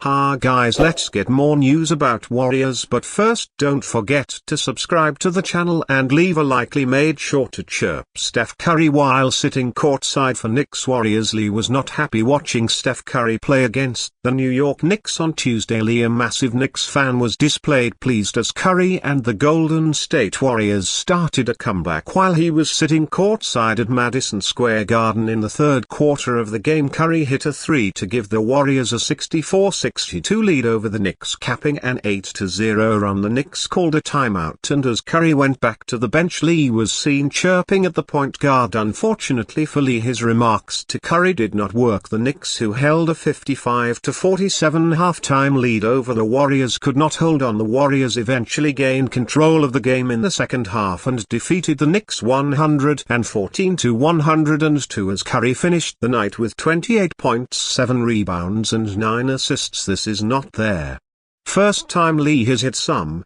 Ha guys, let's get more news about Warriors, but first don't forget to subscribe to the channel and leave a like. Lee made sure to chirp Steph Curry while sitting courtside for Knicks Warriors. Lee was not happy watching Steph Curry play against the New York Knicks on Tuesday. Lee, a massive Knicks fan, was displayed pleased as Curry and the Golden State Warriors started a comeback while he was sitting courtside at Madison Square Garden in the third quarter of the game. Curry hit a three to give the Warriors a 64-62 lead over the Knicks, capping an 8-0 run. The Knicks called a timeout, and as Curry went back to the bench, Lee was seen chirping at the point guard. Unfortunately for Lee, his remarks to Curry did not work. The Knicks, who held a 55-47 halftime lead over the Warriors, could not hold on. The Warriors eventually gained control of the game in the second half and defeated the Knicks 114-102 as Curry finished the night with 28 points, 7 rebounds and 9 assists. This is not their first time Lee has hit some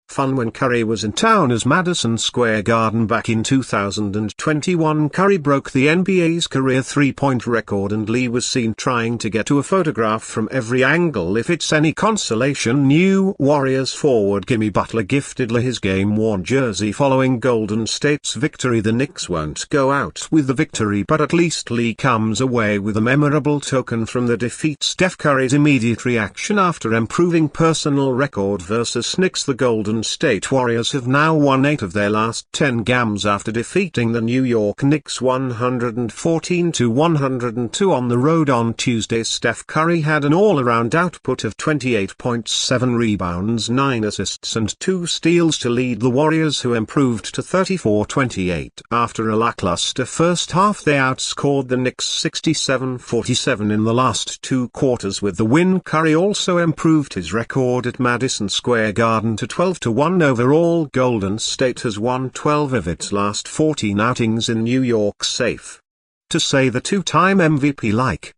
fun when Curry was in town as Madison Square Garden back in 2021. Curry broke the NBA's career three-point record, and Lee was seen trying to get to a photograph from every angle. If it's any consolation, new Warriors forward Jimmy Butler gifted Lee his game-worn jersey following Golden State's victory. The Knicks won't go out with the victory, but at least Lee comes away with a memorable token from the defeat. Steph Curry's immediate reaction after improving personal record versus Knicks. The Golden State Warriors have now won 8 of their last 10 games after defeating the New York Knicks 114-102 on the road on Tuesday. Steph Curry had an all-around output of 28 points, 7 rebounds, 9 assists and 2 steals to lead the Warriors, who improved to 34-28. After a lackluster first half, they outscored the Knicks 67-47 in the last 2 quarters. With the win, Curry also improved his record at Madison Square Garden to 12-1 overall. Golden State has won 12 of its last 14 outings in New York. Safe to say the two-time MVP likes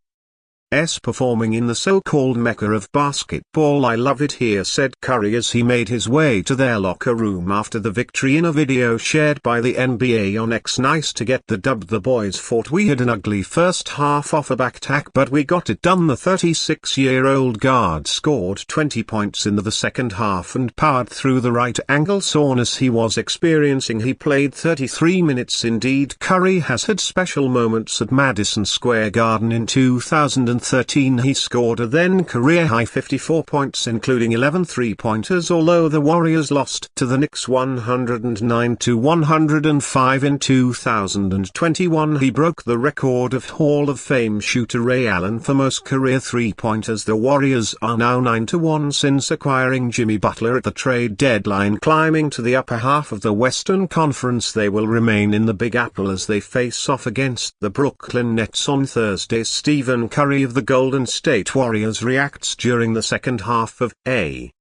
performing in the so-called mecca of basketball. "I love it here," said Curry as he made his way to their locker room after the victory. In a video shared by the NBA on X, "Nice to get the dub. The boys fought. We had an ugly first half off a back-tack, but we got it done." The 36-year-old guard scored 20 points in the second half and powered through the right ankle soreness he was experiencing. He played 33 minutes. Indeed, Curry has had special moments at Madison Square Garden. In 2013, he scored a then career-high 54 points, including 11 three-pointers. Although the Warriors lost to the Knicks 109-105 in 2021, he broke the record of Hall of Fame shooter Ray Allen for most career three-pointers. The Warriors are now 9-1 since acquiring Jimmy Butler at the trade deadline. Climbing to the upper half of the Western Conference, they will remain in the Big Apple as they face off against the Brooklyn Nets on Thursday. Stephen Curry of the Golden State Warriors reacts during the second half of a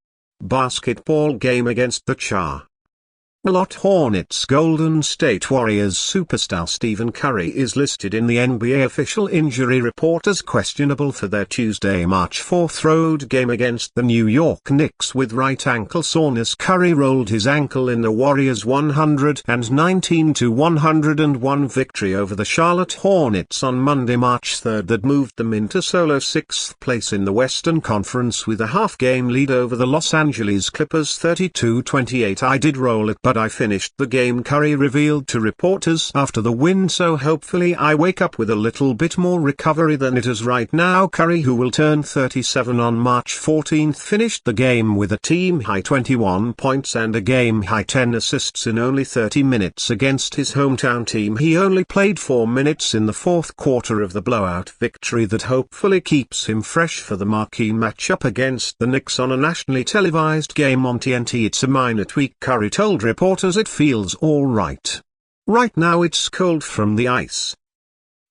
basketball game against the Charlotte Hornets. Golden State Warriors superstar Stephen Curry is listed in the NBA official injury report as questionable for their Tuesday, March 4th road game against the New York Knicks with right ankle soreness. Curry rolled his ankle in the Warriors' 119-101 victory over the Charlotte Hornets on Monday, March 3rd, that moved them into solo 6th place in the Western Conference with a half-game lead over the Los Angeles Clippers 32-28. "I did roll it, but I finished the game," Curry revealed to reporters after the win, "so hopefully I wake up with a little bit more recovery than it is right now." Curry, who will turn 37 on March 14th, finished the game with a team-high 21 points and a game-high 10 assists in only 30 minutes against his hometown team. He only played 4 minutes in the fourth quarter of the blowout victory that hopefully keeps him fresh for the marquee matchup against the Knicks on a nationally televised game on TNT. "It's a minor tweak," Curry told reporters. "It feels all right. Right now it's cold from the ice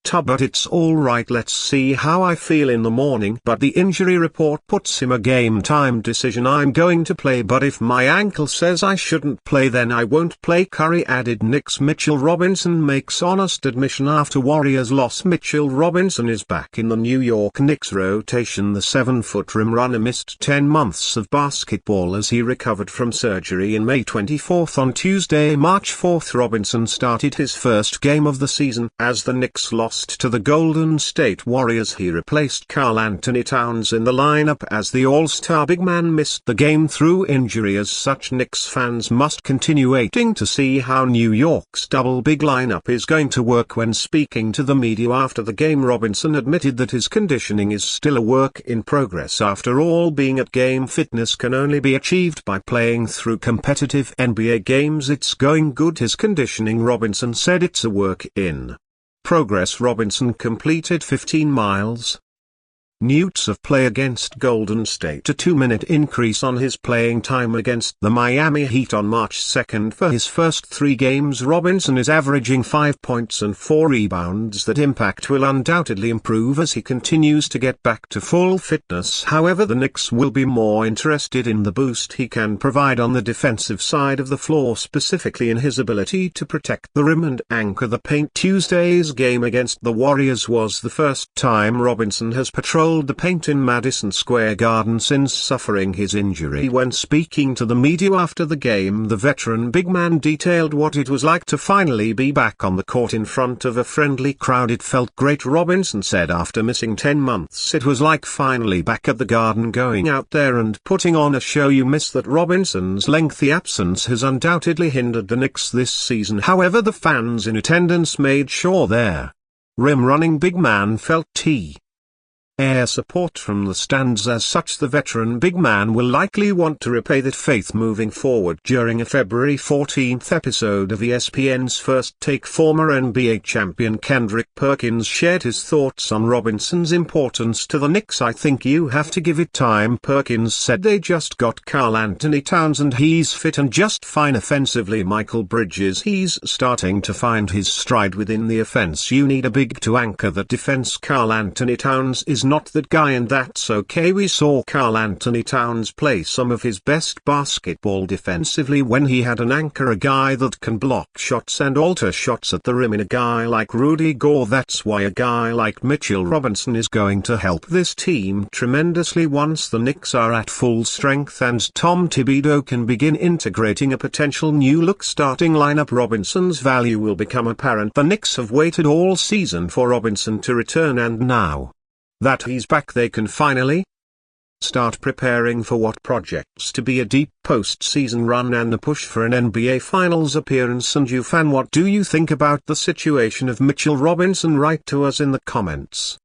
tub, but it's all right. Let's see how I feel in the morning." But the injury report puts him a game-time decision. "I'm going to play, but if my ankle says I shouldn't play, then I won't play," Curry added. Knicks Mitchell Robinson makes honest admission after Warriors loss. Mitchell Robinson is back in the New York Knicks rotation. The 7-foot rim runner missed 10 months of basketball as he recovered from surgery in May 24th. On Tuesday, March 4th, Robinson started his first game of the season as the Knicks lost lost to the Golden State Warriors. He replaced Karl-Anthony Towns in the lineup as the All-Star big man missed the game through injury. As such, Knicks fans must continue waiting to see how New York's double big lineup is going to work. When speaking to the media after the game, Robinson admitted that his conditioning is still a work in progress. After all, being at game fitness can only be achieved by playing through competitive NBA games. It's going good, his conditioning, Robinson said. It's a work in progress. Robinson completed 15 miles of play against Golden State, a 2-minute increase on his playing time against the Miami Heat on March 2nd. For his first 3 games, Robinson is averaging 5 points and 4 rebounds. That impact will undoubtedly improve as he continues to get back to full fitness. However, the Knicks will be more interested in the boost he can provide on the defensive side of the floor, specifically in his ability to protect the rim and anchor the paint. Tuesday's game against the Warriors was the first time Robinson has patrolled the paint in Madison Square Garden since suffering his injury. When speaking to the media after the game, the veteran big man detailed what it was like to finally be back on the court in front of a friendly crowd. It felt great, Robinson said. After missing 10 months, it was like finally back at the Garden, going out there and putting on a show. You miss that. Robinson's lengthy absence has undoubtedly hindered the Knicks this season. However, the fans in attendance made sure their rim-running big man felt air support from the stands. As such, the veteran big man will likely want to repay that faith moving forward. During a February 14th episode of ESPN's First Take, former NBA champion Kendrick Perkins shared his thoughts on Robinson's importance to the Knicks. "I think you have to give it time," Perkins said. "They just got Karl-Anthony Towns and he's fit and just fine offensively. Michael Bridges, he's starting to find his stride within the offense. You need a big to anchor that defense. Karl-Anthony Towns is not that guy, and that's okay. We saw Karl-Anthony Towns play some of his best basketball defensively when he had an anchor, a guy that can block shots and alter shots at the rim in a guy like Rudy Gay. That's why a guy like Mitchell Robinson is going to help this team tremendously once the Knicks are at full strength and Tom Thibodeau can begin integrating a potential new look starting lineup. Robinson's value will become apparent. The Knicks have waited all season for Robinson to return, and now that he's back, they can finally start preparing for what projects to be a deep postseason run and a push for an NBA Finals appearance. And you fan, what do you think about the situation of Mitchell Robinson? Write to us in the comments.